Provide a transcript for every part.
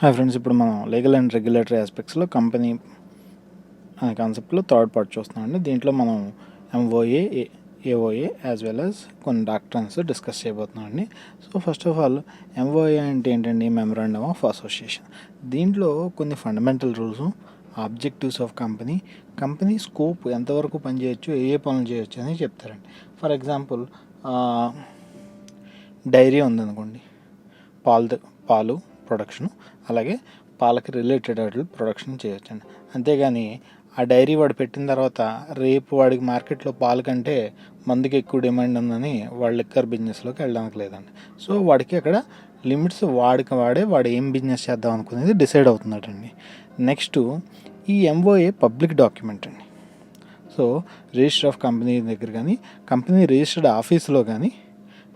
Hi friends, ఇప్పుడు మనం legal and regulatory ఆస్పెక్ట్స్లో కంపెనీ అనే కాన్సెప్ట్లో థర్డ్ పార్ట్ చూస్తున్నామండి. దీంట్లో మనం MOA, AOA as well as కొన్ని డాక్ట్రిన్స్ డిస్కస్ చేయబోతున్నామండి. So first of all MOA అంటే ఏంటండి? Memorandum of association. దీంట్లో కొన్ని fundamental rules, objectives of company scope, ఎంతవరకు పనిచేయచ్చు, ఏ పనులు చేయొచ్చు అని చెప్తారండి. ఫర్ ఎగ్జాంపుల్ డైరీ ఉందనుకోండి, పాలు ప్రొడక్షన్, అలాగే పాలకి రిలేటెడ్ వాటి ప్రొడక్షన్ చేయొచ్చండి. అంతేగాని ఆ డైరీ వాడు పెట్టిన తర్వాత రేపు వాడికి మార్కెట్లో పాల కంటే మందుకి ఎక్కువ డిమాండ్ ఉందని వాడు లిక్కర్ బిజినెస్లోకి వెళ్ళడానికి లేదండి. సో వాడికి అక్కడ లిమిట్స్ వాడు ఏం బిజినెస్ చేద్దాం అనుకునేది డిసైడ్ అవుతుందటండి. నెక్స్ట్, ఈ ఎంఓఏ పబ్లిక్ డాక్యుమెంట్ అండి. సో రిజిస్టర్ ఆఫ్ కంపెనీ దగ్గర కానీ, కంపెనీ రిజిస్టర్డ్ ఆఫీస్లో కానీ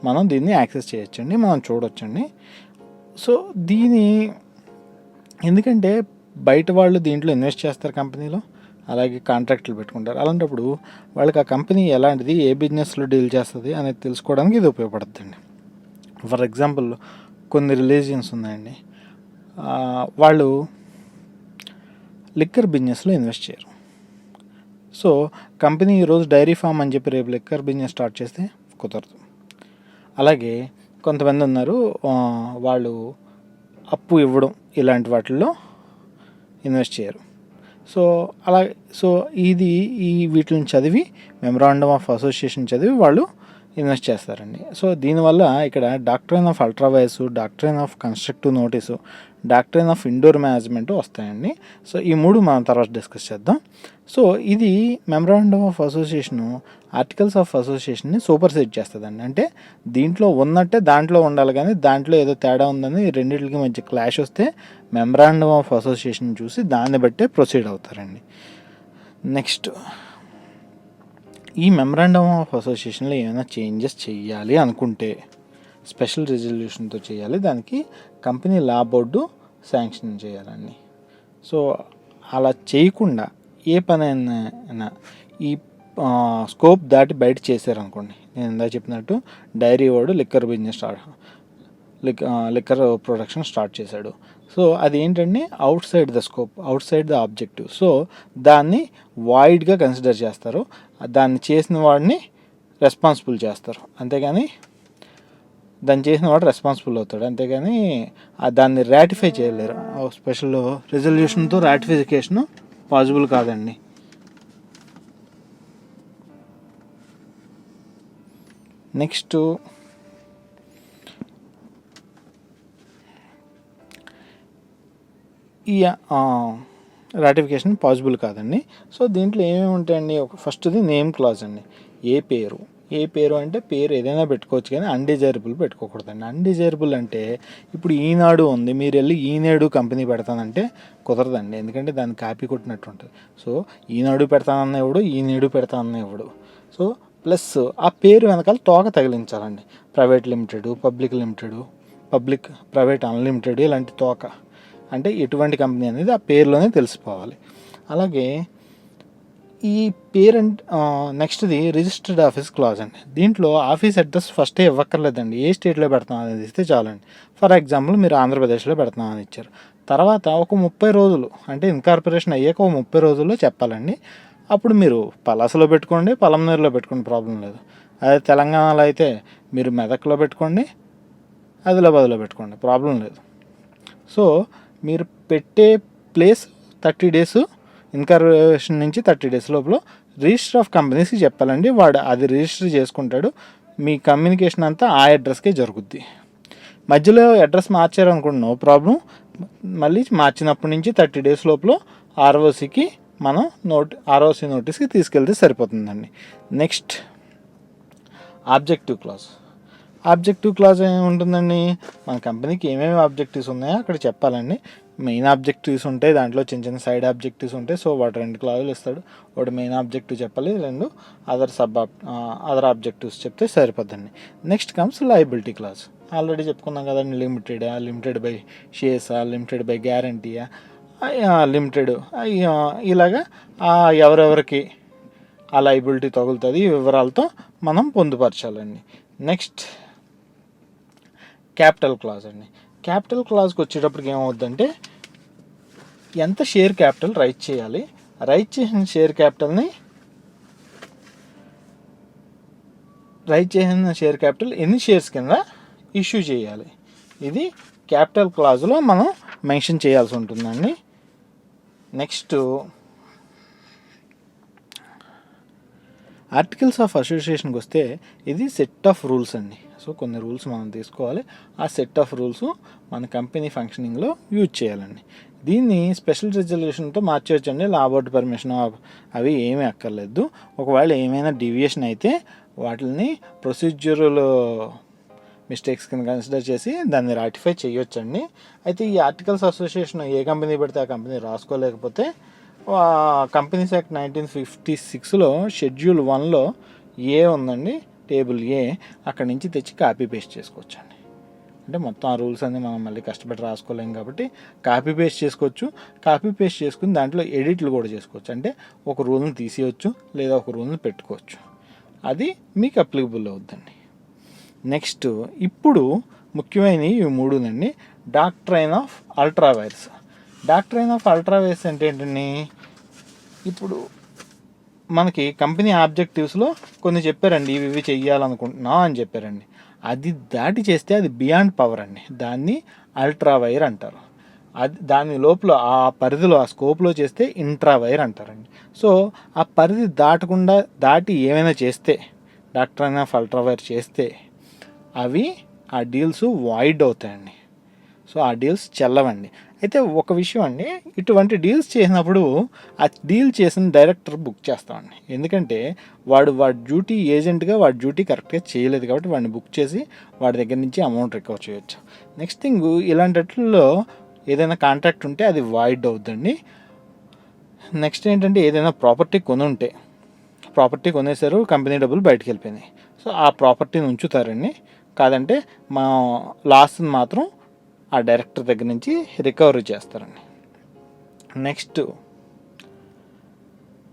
మనం దీన్ని యాక్సెస్ చేయొచ్చండి, మనం చూడొచ్చండి. సో ఎందుకంటే బయట వాళ్ళు దీంట్లో ఇన్వెస్ట్ చేస్తారు కంపెనీలో, అలాగే కాంట్రాక్టులు పెట్టుకుంటారు. అలాంటప్పుడు వాళ్ళకి ఆ కంపెనీ ఎలాంటిది, ఏ బిజినెస్లో డీల్ చేస్తుంది అనేది తెలుసుకోవడానికి ఇది ఉపయోగపడుతుందండి. ఫర్ ఎగ్జాంపుల్ కొన్ని రిలీజియన్స్ ఉన్నాయండి, వాళ్ళు లిక్కర్ బిజినెస్లో ఇన్వెస్ట్ చేయరు. సో కంపెనీ ఈరోజు డైరీ ఫామ్ అని చెప్పి రేపు లిక్కర్ బిజినెస్ స్టార్ట్ చేస్తే కుదరదు. అలాగే కొంతమంది ఉన్నారు, వాళ్ళు అప్పు ఇవ్వడం ఇలాంటి వాటిల్లో ఇన్వెస్ట్ చేయరు. సో వీటిని చదివి, మెమరాండమ్ ఆఫ్ అసోసియేషన్ చదివి వాళ్ళు ఇన్వెస్ట్ చేస్తారండి. సో దీనివల్ల ఇక్కడ doctrine of ultra vires, doctrine of constructive notice, doctrine of indoor management వస్తాయండి. సో ఈ మూడు మనం తర్వాత డిస్కస్ చేద్దాం. సో ఇది memorandum of association articles of అసోసియేషన్ని సూపర్సెట్ చేస్తుందండి. అంటే దీంట్లో ఉన్నట్టే దాంట్లో ఉండాలి, కానీ దాంట్లో ఏదో తేడా ఉందని రెండింటికి మధ్య క్లాష్ వస్తే మెమరాండమ్ ఆఫ్ అసోసియేషన్ చూసి దాన్ని బట్టే ప్రొసీడ్ అవుతారండి. నెక్స్ట్, ఈ మెమరాండమ్ ఆఫ్ అసోసియేషన్లో ఏమైనా చేంజెస్ చేయాలి అనుకుంటే స్పెషల్ రిజల్యూషన్తో చేయాలి. దానికి కంపెనీ లా బోర్డు శాంక్షన్ చేయాలండి. సో అలా చేయకుండా ఏ పనైనా ఈ స్కోప్ దాటి బయట చేశారనుకోండి, నేను ఇందాక చెప్పినట్టు డైరీ వాడు liquor business liquor production start చేశాడు. సో అది ఏంటంటే out side the scope, out side the objective. So దాన్ని వాయిడ్గా కన్సిడర్ చేస్తారు, దాన్ని చేసిన వాడిని రెస్పాన్సిబుల్ చేస్తారు, అంతేగాని దాన్ని చేసిన వాడు రెస్పాన్సిబుల్ అవుతాడు, అంతేగాని దాన్ని రాటిఫై చేయలేరు. స్పెషల్ రిజల్యూషన్తో రాటిఫికేషన్ పాసిబుల్ కాదండి. నెక్స్ట్, ఈ రాటిఫికేషన్ పాసిబుల్ కాదండి. సో దీంట్లో ఏమేమి ఉంటాయండి? ఫస్ట్ది నేమ్ క్లాజ్ అండి. ఏ పేరు అంటే పేరు ఏదైనా పెట్టుకోవచ్చు, కానీ అన్డిజైరబుల్ పెట్టుకోకూడదండి. అన్డిజైరబుల్ అంటే ఇప్పుడు ఈనాడు ఉంది, మీరు వెళ్ళి ఈనాడు కంపెనీ పెడతానంటే కుదరదండి, ఎందుకంటే దాన్ని కాపీ కొట్టినట్టు ఉంటుంది. సో ఈనాడు పెడతానన్న ఎవడు, ఈనాడు పెడతానన్న ఎవడు. సో ప్లస్ ఆ పేరు వెనకాల తోక తగిలించాలండి. Private limited, public private unlimited, ఇలాంటి తోక అంటే ఎటువంటి కంపెనీ అనేది ఆ పేరులోనే తెలిసిపోవాలి. అలాగే ఈ పేరెంట్ నెక్స్ట్ది రిజిస్టర్డ్ ఆఫీస్ క్లాజ్ అండి. దీంట్లో ఆఫీస్ అడ్రస్ ఫస్టే ఇవ్వక్కర్లేదండి, ఏ స్టేట్లో పెడతాం అనేది ఇస్తే చాలండి. ఫర్ ఎగ్జాంపుల్ మీరు ఆంధ్రప్రదేశ్లో పెడతామని ఇచ్చారు, తర్వాత ఒక 30 రోజులు అంటే ఇన్కార్పొరేషన్ అయ్యాక ఒక 30 రోజుల్లో చెప్పాలండి. అప్పుడు మీరు పలాసలో పెట్టుకోండి, పలమనేరులో పెట్టుకోండి, ప్రాబ్లం లేదు. అదే తెలంగాణలో అయితే మీరు మెదక్లో పెట్టుకోండి, ఆదిలాబాద్లో పెట్టుకోండి, ప్రాబ్లం లేదు. సో మీరు పెట్టే ప్లేస్ 30 డేస్, ఇన్కార్పొరేషన్ నుంచి 30 డేస్ లోపల రిజిస్టర్ ఆఫ్ కంపెనీస్కి చెప్పాలండి. వాడు అది రిజిస్టర్ చేసుకుంటాడు, మీ కమ్యూనికేషన్ అంతా ఆ అడ్రస్కే జరుగుద్ది. మధ్యలో అడ్రస్ మార్చారు అనుకోండి, నో ప్రాబ్లం. మళ్ళీ మార్చినప్పటి నుంచి 30 డేస్ లోపల ఆర్ఓసికి మనం ఆర్ఓసి నోటీస్కి తీసుకెళ్తే సరిపోతుందండి. నెక్స్ట్, ఆబ్జెక్టివ్ క్లాజ్ ఏముంటుందండి? మన కంపెనీకి ఏమేమి ఆబ్జెక్టివ్స్ ఉన్నాయో అక్కడ చెప్పాలండి. మెయిన్ ఆబ్జెక్టివ్స్ ఉంటాయి, దాంట్లో చిన్న చిన్న సైడ్ ఆబ్జెక్టివ్స్ ఉంటాయి. సో వాటి 2 క్లాజులు ఇస్తాడు, ఒకటి మెయిన్ ఆబ్జెక్టివ్ చెప్పాలి, 2 అదర్ ఆబ్జెక్టివ్స్ చెప్తే సరిపోద్దండి. Next comes liability clause. Already చెప్పుకున్నాం కదండి, లిమిటెడ్ బై షేర్సా, లిమిటెడ్ బై గ్యారంటీయా, లిమిటెడ్, ఇలాగా ఎవరెవరికి ఆ లయబిలిటీ తగులుతుంది ఈ వివరాలతో మనం పొందుపరచాలండి. నెక్స్ట్, క్యాపిటల్ క్లాజ్ అండి. క్యాపిటల్ క్లాజ్కి వచ్చేటప్పటికి ఏమవుద్దంటే ఎంత షేర్ క్యాపిటల్ రైట్ చేయాలి, రైట్ చేసిన షేర్ క్యాపిటల్ ఎన్ని షేర్స్ కింద ఇష్యూ చేయాలి, ఇది క్యాపిటల్ క్లాజ్లో మనం మెన్షన్ చేయాల్సి ఉంటుందండి. నెక్స్ట్ ఆర్టికల్స్ ఆఫ్ అసోసియేషన్కి వస్తే ఇది సెట్ ఆఫ్ రూల్స్ అండి. సో కొన్ని రూల్స్ మనం తీసుకోవాలి, ఆ సెట్ ఆఫ్ రూల్స్ మన కంపెనీ ఫంక్షనింగ్లో యూజ్ చేయాలండి. దీన్ని స్పెషల్ రిజల్యూషన్తో మార్చవచ్చండి. లా బోర్డు పర్మిషన్ అవి ఏమీ అక్కర్లేదు. ఒకవేళ ఏమైనా డీవియేషన్ అయితే వాటిని ప్రొసీజ్యూరల్ మిస్టేక్స్ కింద కన్సిడర్ చేసి దాన్ని రాటిఫై చేయొచ్చండి. అయితే ఈ ఆర్టికల్స్ అసోసియేషన్ ఏ కంపెనీ పెడితే ఆ కంపెనీ రాసుకోలేకపోతే కంపెనీస్ యాక్ట్ 1956లో షెడ్యూల్ 1లో ఏ ఉందండి, టేబుల్ ఏ, అక్కడి నుంచి తెచ్చి కాపీ పేస్ట్ చేసుకోవచ్చండి. అంటే మొత్తం ఆ రూల్స్ అన్నీ మనం మళ్ళీ కష్టపడి రాసుకోలేం కాబట్టి కాపీ పేస్ట్ చేసుకోవచ్చు. కాపీ పేస్ట్ చేసుకుని దాంట్లో ఎడిట్లు కూడా చేసుకోవచ్చు. అంటే ఒక రూల్ని తీసేయచ్చు లేదా ఒక రూల్ని పెట్టుకోవచ్చు. అది మీకు అప్లికబుల్ అవుతుందండి. నెక్స్ట్ ఇప్పుడు ముఖ్యమైనవి ఇవి మూడునండి. Doctrine of ultra vires. Doctrine of ultra vires అంటే ఏంటండి, ఇప్పుడు మనకి కంపెనీ ఆబ్జెక్టివ్స్లో కొన్ని చెప్పారండి, ఇవి చెయ్యాలనుకుంటున్నాం అని చెప్పారండి. అది దాటి చేస్తే అది బియాండ్ పవర్ అండి, దాన్ని అల్ట్రావైర్ అంటారు. అది దాని లోపల ఆ పరిధిలో ఆ స్కోప్లో చేస్తే ఇంట్రావైర్ అంటారండి. సో ఆ పరిధి దాటి ఏమైనా చేస్తే, డాక్ట్రైన్ ఆఫ్ అల్ట్రావైర్ చేస్తే అవి ఆ డీల్స్ వాయిడ్ అవుతాయండి. సో ఆ డీల్స్ చెల్లవండి. అయితే ఒక విషయం అండి, ఇటువంటి డీల్స్ చేసినప్పుడు ఆ డీల్ చేసిన డైరెక్టర్ బుక్ చేస్తామండి. ఎందుకంటే వాడి డ్యూటీ ఏజెంట్గా వాడి డ్యూటీ కరెక్ట్గా చేయలేదు కాబట్టి వాడిని బుక్ చేసి వాడి దగ్గర నుంచి అమౌంట్ రికవర్ చేయొచ్చు. నెక్స్ట్ థింగ్, ఇలాంటిలో ఏదైనా కాంట్రాక్ట్ ఉంటే అది వాయిడ్ అవుతుందండి. నెక్స్ట్ ఏంటంటే, ఏదైనా ప్రాపర్టీ కొనేసారు, కంపెనీ డబ్బులు బయటకు వెళ్ళిపోయినాయి. సో ఆ ప్రాపర్టీని ఉంచుతారండి. కాదంటే మా లాస్ని మాత్రం ఆ డైరెక్టర్ దగ్గర నుంచి రికవరీ చేస్తారండి. నెక్స్ట్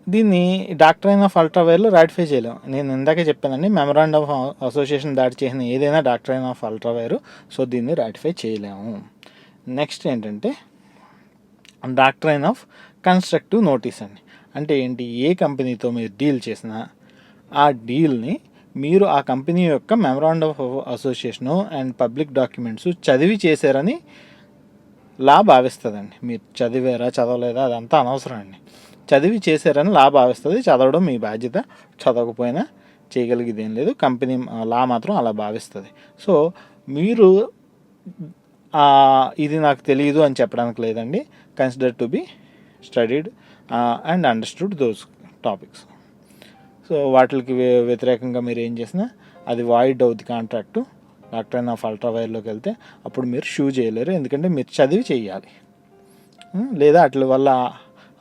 దీన్ని డాక్ట్రైన్ ఆఫ్ అల్ట్రావైర్లో రాటిఫై చేయలేము. నేను ఇందాకే చెప్పానండి, మెమరాండం ఆఫ్ అసోసియేషన్ దాటి చేసిన ఏదైనా డాక్ట్రైన్ ఆఫ్ అల్ట్రావైర్, సో దీన్ని రాటిఫై చేయలేము. నెక్స్ట్ ఏంటంటే డాక్ట్రైన్ ఆఫ్ కన్స్ట్రక్టివ్ నోటీస్ అండి. అంటే ఏంటి, ఏ కంపెనీతో మీరు డీల్ చేసినా ఆ డీల్ని మీరు ఆ కంపెనీ యొక్క memorandum of association and public documents చదివి చేశారని లా భావిస్తుందండి. మీరు చదవలేదా అదంతా అనవసరం అండి. చదివి చేశారని లా భావిస్తుంది. చదవడం మీ బాధ్యత, చదవకపోయినా చేయగలిగేది ఏం లేదు. కంపెనీ లా మాత్రం అలా భావిస్తుంది. సో మీరు ఇది నాకు తెలియదు అని చెప్పడానికి లేదండి. Consider to be studied and understood those topics. So వాటికి వ్యతిరేకంగా మీరు ఏం చేసినా అది వాయిడ్ అవుద్ది కాంట్రాక్టు. డాక్ట్రైన్ ఆఫ్ అల్ట్రావైర్లోకి వెళ్తే అప్పుడు మీరు షూ చేయలేరు, ఎందుకంటే మీరు చదివి చేయాలి. లేదా అట్ల వల్ల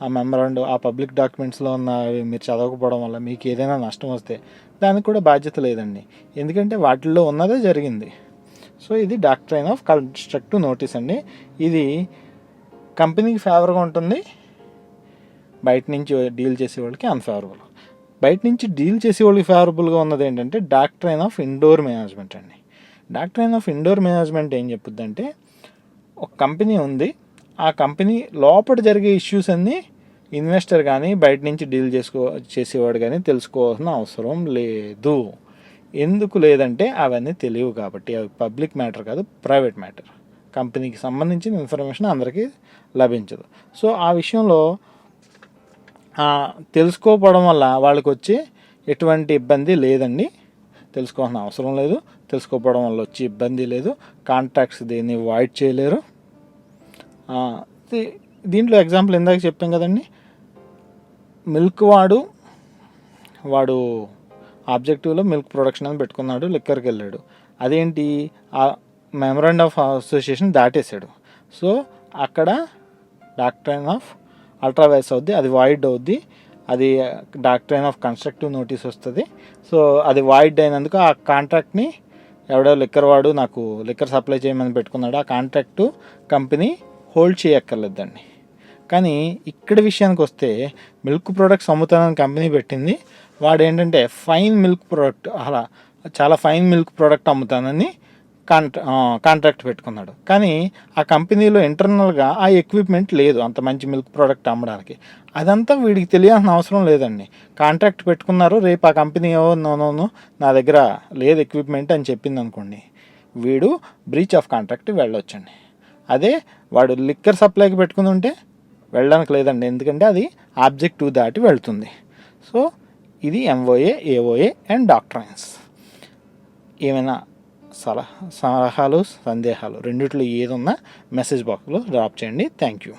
ఆ మెమరాండం ఆ పబ్లిక్ డాక్యుమెంట్స్లో ఉన్న మీరు చదవకపోవడం వల్ల మీకు ఏదైనా నష్టం వస్తే దానికి కూడా బాధ్యత లేదండి, ఎందుకంటే వాటిల్లో ఉన్నదే జరిగింది. సో ఇది డాక్ట్రైన్ ఆఫ్ కన్స్ట్రక్టివ్ నోటీస్ అండి. ఇది కంపెనీకి ఫేవర్గా ఉంటుంది, బయట నుంచి డీల్ చేసే వాళ్ళకి అన్ఫేవరబుల్. బయట నుంచి డీల్ చేసే వాళ్ళకి ఫేవరబుల్గా ఉన్నది ఏంటంటే డాక్ట్రైన్ ఆఫ్ ఇండోర్ మేనేజ్మెంట్ అండి. డాక్ట్రైన్ ఆఫ్ ఇండోర్ మేనేజ్మెంట్ ఏం చెప్పుద్దంటే, ఒక కంపెనీ ఉంది, ఆ కంపెనీ లోపల జరిగే ఇష్యూస్ అన్నీ ఇన్వెస్టర్ కానీ బయట నుంచి డీల్ చేసేవాడు కానీ తెలుసుకోవాల్సిన అవసరం లేదు. ఎందుకు లేదంటే అవన్నీ తెలియవు కాబట్టి. అవి పబ్లిక్ మ్యాటర్ కాదు, ప్రైవేట్ మ్యాటర్. కంపెనీకి సంబంధించిన ఇన్ఫర్మేషన్ అందరికీ లభించదు. సో ఆ విషయంలో తెలుసుకోకపోవడం వల్ల వాళ్ళకి వచ్చే ఎటువంటి ఇబ్బంది లేదండి. తెలుసుకోవాల్సిన అవసరం లేదు. తెలుసుకోకపోవడం వల్ల వచ్చే ఇబ్బంది లేదు. కాంట్రాక్ట్స్ దీన్ని వాయిడ్ చేయలేరు. దీంట్లో ఎగ్జాంపుల్ ఇందాక చెప్పాం కదండి, మిల్క్ వాడు ఆబ్జెక్టివ్లో మిల్క్ ప్రొడక్షన్ అని పెట్టుకున్నాడు, లిక్కర్కి వెళ్ళాడు. అదేంటి, ఆ మెమరాండం ఆఫ్ అసోసియేషన్ దాటేశాడు. సో అక్కడ డాక్ట్రైన్ ఆఫ్ అల్ట్రావైర్స్ అవుద్ది, అది వాయిడ్ అవుద్ది. అది డాక్ట్రైన్ ఆఫ్ కన్స్ట్రక్టివ్ నోటీస్ వస్తుంది. సో అది వాయిడ్ అయినందుకు ఆ కాంట్రాక్ట్ని ఎవడో వాడు నాకు లిక్కర్ సప్లై చేయమని పెట్టుకున్నాడు, ఆ కాంట్రాక్టు కంపెనీ హోల్డ్ చేయక్కర్లేదండి. కానీ ఇక్కడ విషయానికి వస్తే మిల్క్ ప్రొడక్ట్స్ అమ్ముతానని కంపెనీ పెట్టింది, వాడు ఏంటంటే ఫైన్ మిల్క్ ప్రోడక్ట్, అలా చాలా ఫైన్ మిల్క్ ప్రోడక్ట్ అమ్ముతానని కాంట్రాక్ట్ పెట్టుకున్నాడు. కానీ ఆ కంపెనీలో ఇంటర్నల్గా ఆ ఎక్విప్మెంట్ లేదు అంత మంచి మిల్క్ ప్రోడక్ట్ అమ్మడానికి. అదంతా వీడికి తెలియాల్సిన అవసరం లేదండి. కాంట్రాక్ట్ పెట్టుకున్నారు, రేపు ఆ కంపెనీ నో నా దగ్గర లేదు ఎక్విప్మెంట్ అని చెప్పింది అనుకోండి, వీడు బ్రీచ్ ఆఫ్ కాంట్రాక్ట్ వెళ్ళొచ్చండి. అదే వాడు లిక్కర్ సప్లైకి పెట్టుకుని ఉంటే వెళ్ళడానికి లేదండి, ఎందుకంటే అది ఆబ్జెక్టివ్ దాటి వెళ్తుంది. సో ఇది ఎంఓఏ, ఏఓఏ అండ్ డాక్ట్రైన్స్. ఏమైనా సలహాలు, సందేహాలు రెండిట్లో ఏదున్నా మెసేజ్ బాక్స్లో డ్రాప్ చేయండి. Thank you.